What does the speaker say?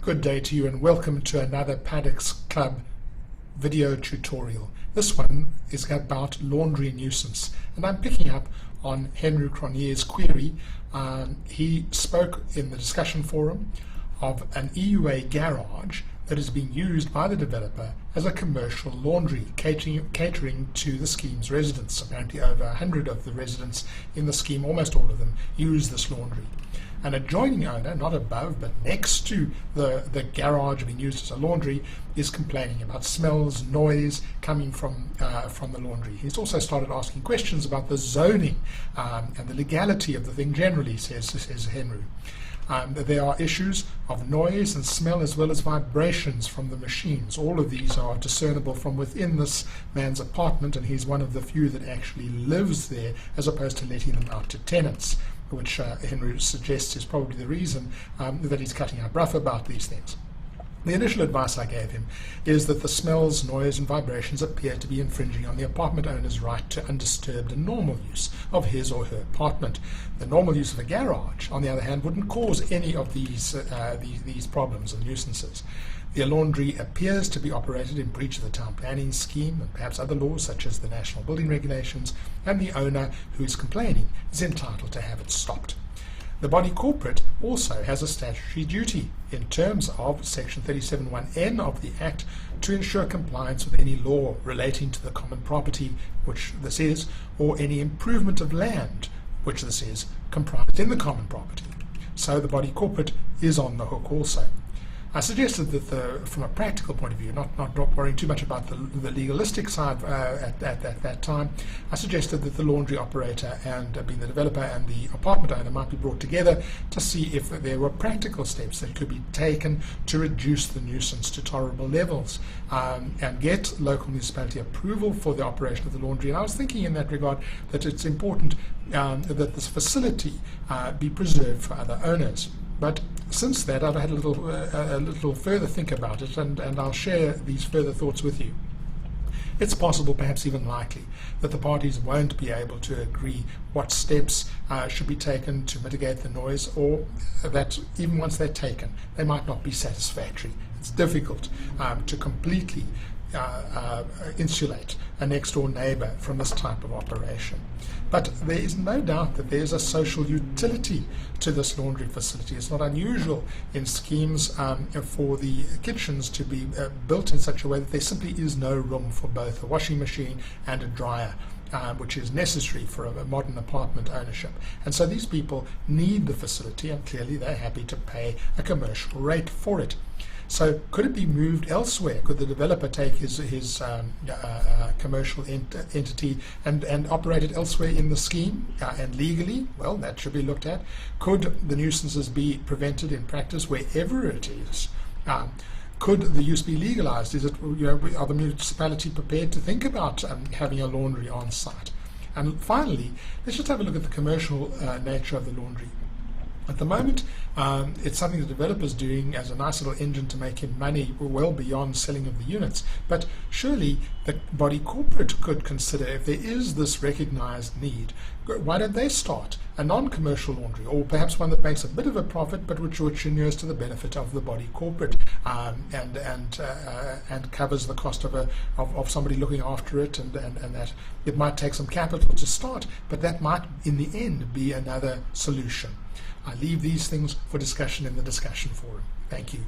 Good day to you and welcome to another Paddocks Club video tutorial. This one is about laundry nuisance, and I'm picking up on Henry Cronier's query. He spoke in the discussion forum of an EUA garage that is being used by the developer as a commercial laundry, catering to the scheme's residents. Apparently over 100 of the residents in the scheme, almost all of them, use this laundry. An adjoining owner, not above but next to the garage being used as a laundry, is complaining about smells, noise coming from the laundry. He's also started asking questions about the zoning and the legality of the thing generally, says Henry. There are issues of noise and smell as well as vibrations from the machines. All of these are discernible from within this man's apartment, and he's one of the few that actually lives there as opposed to letting them out to tenants, which Henry suggests is probably the reason that he's cutting up rough about these things. The initial advice I gave him is that the smells, noise and vibrations appear to be infringing on the apartment owner's right to undisturbed and normal use of his or her apartment. The normal use of a garage, on the other hand, wouldn't cause any of these problems and nuisances. The laundry appears to be operated in breach of the town planning scheme and perhaps other laws such as the National Building Regulations, and the owner who is complaining is entitled to have it stopped. The body corporate also has a statutory duty in terms of Section 37(1)(n) of the Act to ensure compliance with any law relating to the common property, which this is, or any improvement of land, which this is, comprised in the common property. So the body corporate is on the hook also. I suggested that from a practical point of view, not worrying too much about the legalistic side at that time, I suggested that the laundry operator and being the developer and the apartment owner might be brought together to see if there were practical steps that could be taken to reduce the nuisance to tolerable levels and get local municipality approval for the operation of the laundry. And I was thinking in that regard that it's important that this facility be preserved for other owners. But since that, I've had a little further think about it, and I'll share these further thoughts with you. It's possible, perhaps even likely, that the parties won't be able to agree what steps should be taken to mitigate the noise, or that even once they're taken, they might not be satisfactory. It's difficult to completely insulate a next-door neighbour from this type of operation. But there is no doubt that there's a social utility to this laundry facility. It's not unusual in schemes for the kitchens to be built in such a way that there simply is no room for both a washing machine and a dryer, which is necessary for a modern apartment ownership. And so these people need the facility, and clearly they're happy to pay a commercial rate for it. So could it be moved elsewhere? Could the developer take his commercial entity and operate it elsewhere in the scheme and legally? Well, that should be looked at. Could the nuisances be prevented in practice wherever it is? Could the use be legalized? Is it, are the municipality prepared to think about having a laundry on site? And finally, let's just have a look at the commercial nature of the laundry. At the moment, it's something the developer's doing as a nice little engine to make him money well beyond selling of the units. But surely the body corporate could consider, if there is this recognized need, why don't they start a non-commercial laundry, or perhaps one that makes a bit of a profit but which inures to the benefit of the body corporate and covers the cost of somebody looking after it, and that it might take some capital to start, but that might in the end be another solution. I leave these things for discussion in the discussion forum. Thank you.